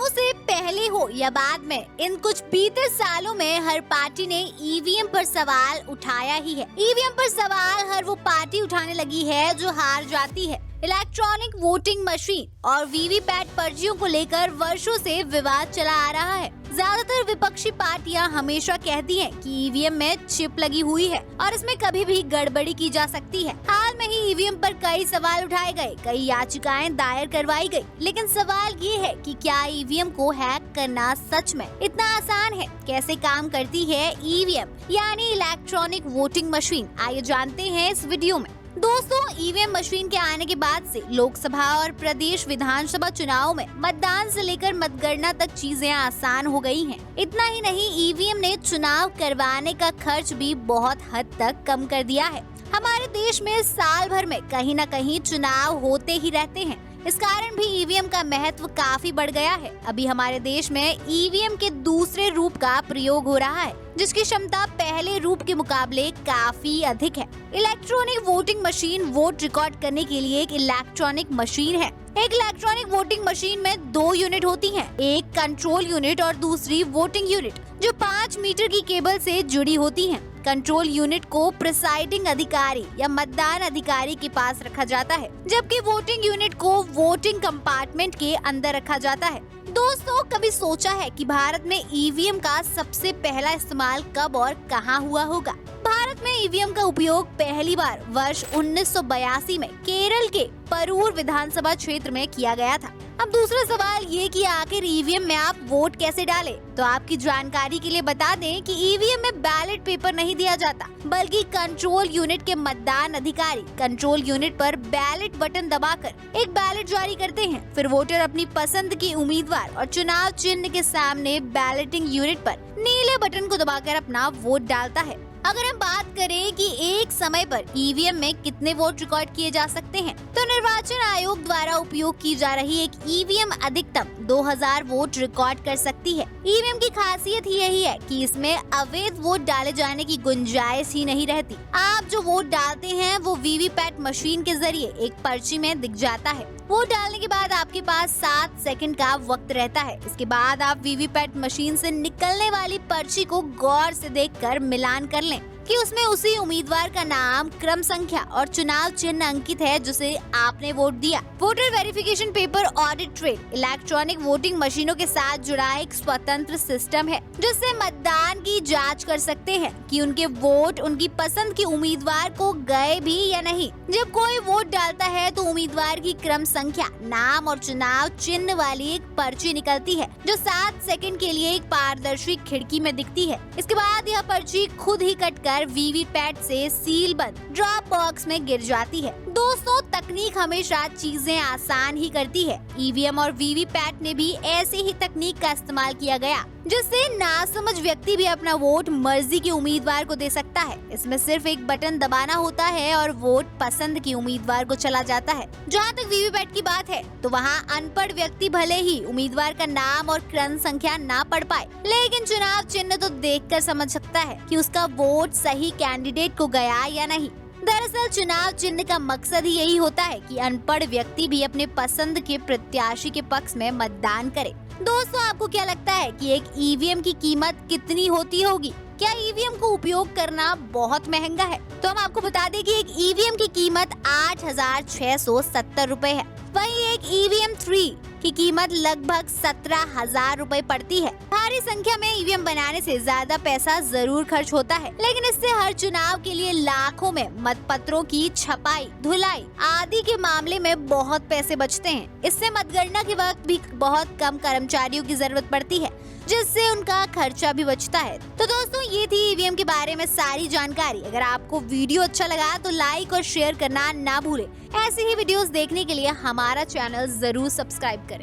चुनावों से पहले हो या बाद में, इन कुछ बीते सालों में हर पार्टी ने ईवीएम पर सवाल उठाया ही है। ईवीएम पर सवाल हर वो पार्टी उठाने लगी है जो हार जाती है। इलेक्ट्रॉनिक वोटिंग मशीन और वीवीपैट पर्चियों को लेकर वर्षों से विवाद चला आ रहा है। ज्यादातर विपक्षी पार्टियां हमेशा कहती हैं कि ईवीएम में चिप लगी हुई है और इसमें कभी भी गड़बड़ी की जा सकती है। हाल में ही ईवीएम पर कई सवाल उठाए गए, कई याचिकाएं दायर करवाई गई, लेकिन सवाल ये है कि क्या ईवीएम को हैक करना सच में इतना आसान है? कैसे काम करती है ईवीएम यानी इलेक्ट्रॉनिक वोटिंग मशीन? आइए जानते हैं इस वीडियो में। दोस्तों, ईवीएम मशीन के आने के बाद से लोकसभा और प्रदेश विधानसभा चुनाव में मतदान से लेकर मतगणना तक चीजें आसान हो गई हैं। इतना ही नहीं, ईवीएम ने चुनाव करवाने का खर्च भी बहुत हद तक कम कर दिया है। हमारे देश में साल भर में कहीं न कहीं चुनाव होते ही रहते हैं। इस कारण भी ईवीएम का महत्व काफी बढ़ गया है। अभी हमारे देश में ईवीएम के दूसरे रूप का प्रयोग हो रहा है, जिसकी क्षमता पहले रूप के मुकाबले काफी अधिक है। Electronic voting machine vote record करने के लिए एक इलेक्ट्रॉनिक मशीन है। एक इलेक्ट्रॉनिक वोटिंग मशीन में 2 यूनिट होती हैं, एक कंट्रोल यूनिट और दूसरी वोटिंग यूनिट, जो 5 मीटर की केबल से जुड़ी होती हैं। कंट्रोल यूनिट को प्रिसाइडिंग अधिकारी या मतदान अधिकारी के पास रखा जाता है, जबकि वोटिंग यूनिट को वोटिंग कंपार्टमेंट के अंदर रखा जाता है। दोस्तों, कभी सोचा है कि भारत में ईवीएम का सबसे पहला इस्तेमाल कब और कहां हुआ होगा? भारत में ईवीएम का उपयोग पहली बार वर्ष 1982 में केरल के परूर विधानसभा क्षेत्र में किया गया था। अब दूसरा सवाल ये कि आखिर ईवीएम में आप वोट कैसे डालें? तो आपकी जानकारी के लिए बता दें कि ईवीएम में बैलेट पेपर नहीं दिया जाता, बल्कि कंट्रोल यूनिट के मतदान अधिकारी कंट्रोल यूनिट पर बैलेट बटन दबाकर एक बैलेट जारी करते हैं। फिर वोटर अपनी पसंद की उम्मीदवार और चुनाव चिन्ह के सामने बैलेटिंग यूनिट पर नीले बटन को दबाकर अपना वोट डालता है। अगर हम बात करें कि एक समय पर ईवीएम में कितने वोट रिकॉर्ड किए जा सकते हैं, तो निर्वाचन आयोग द्वारा उपयोग की जा रही एक ईवीएम अधिकतम 2000 वोट रिकॉर्ड कर सकती है। ईवीएम की खासियत ही यही है कि इसमें अवैध वोट डाले जाने की गुंजाइश ही नहीं रहती। आप जो वोट डालते हैं वो वीवीपैट मशीन के जरिए एक पर्ची में दिख जाता है। वोट डालने के बाद आपके पास 7 सेकंड का वक्त रहता है। इसके बाद आप वीवीपैट मशीन से निकलने वाली पर्ची को गौर से देखकर मिलान कर लें कि उसमें उसी उम्मीदवार का नाम, क्रम संख्या और चुनाव चिन्ह अंकित है जिसे आपने वोट दिया। Voter verification paper audit trail electronic voting मशीनों के साथ जुड़ा एक स्वतंत्र सिस्टम है, जिससे मतदान की जांच कर सकते हैं कि उनके वोट उनकी पसंद के उम्मीदवार को गए भी या नहीं। जब कोई वोट डालता है तो उम्मीदवार की क्रम संख्या, नाम और चुनाव चिन्ह वाली एक पर्ची निकलती है, जो 7 सेकंड के लिए एक पारदर्शी खिड़की में दिखती है। इसके बाद यह पर्ची खुद ही कटकर वीवीपैट से सील बंद ड्रॉप बॉक्स में गिर जाती है। दोस्तों, तकनीक हमेशा चीजें आसान ही करती है। ईवीएम और वीवीपैट ने भी ऐसी ही तकनीक का इस्तेमाल किया गया, जिससे नासमझ व्यक्ति भी अपना वोट मर्जी के उम्मीदवार को दे सकता है। इसमें सिर्फ एक बटन दबाना होता है और वोट पसंद के उम्मीदवार को चला जाता है। जहाँ तक वीवीपैट की बात है, तो वहाँ अनपढ़ व्यक्ति भले ही उम्मीदवार का नाम और क्रम संख्या ना पढ़ पाए, लेकिन चुनाव चिन्ह तो देखकर समझ सकता है कि उसका वोट सही कैंडिडेट को गया या नहीं। दरअसल चुनाव चिन्ह का मकसद ही यही होता है कि अनपढ़ व्यक्ति भी अपने पसंद के प्रत्याशी के पक्ष में मतदान करे। दोस्तों, आपको क्या लगता है कि एक ईवीएम की कीमत कितनी होती होगी? क्या ईवीएम को उपयोग करना बहुत महंगा है? तो हम आपको बता दें कि एक ईवीएम की कीमत 8670 रुपए है। वहीं एक ईवीएम 3 की कीमत लगभग 17,000 रुपए पड़ती है। भारी संख्या में ईवीएम बनाने से ज्यादा पैसा जरूर खर्च होता है, लेकिन इससे हर चुनाव के लिए लाखों में मतपत्रों की छपाई, धुलाई आदि के मामले में बहुत पैसे बचते हैं। इससे मतगणना के वक्त भी बहुत कम कर्मचारियों की जरूरत पड़ती है, जिससे उनका खर्चा भी बचता है। तो दोस्तों, ये थी ईवीएम के बारे में सारी जानकारी। अगर आपको वीडियो अच्छा लगा तो लाइक और शेयर करना ना भूलें। ऐसी ही वीडियोस देखने के लिए हमारा चैनल जरूर सब्सक्राइब करें।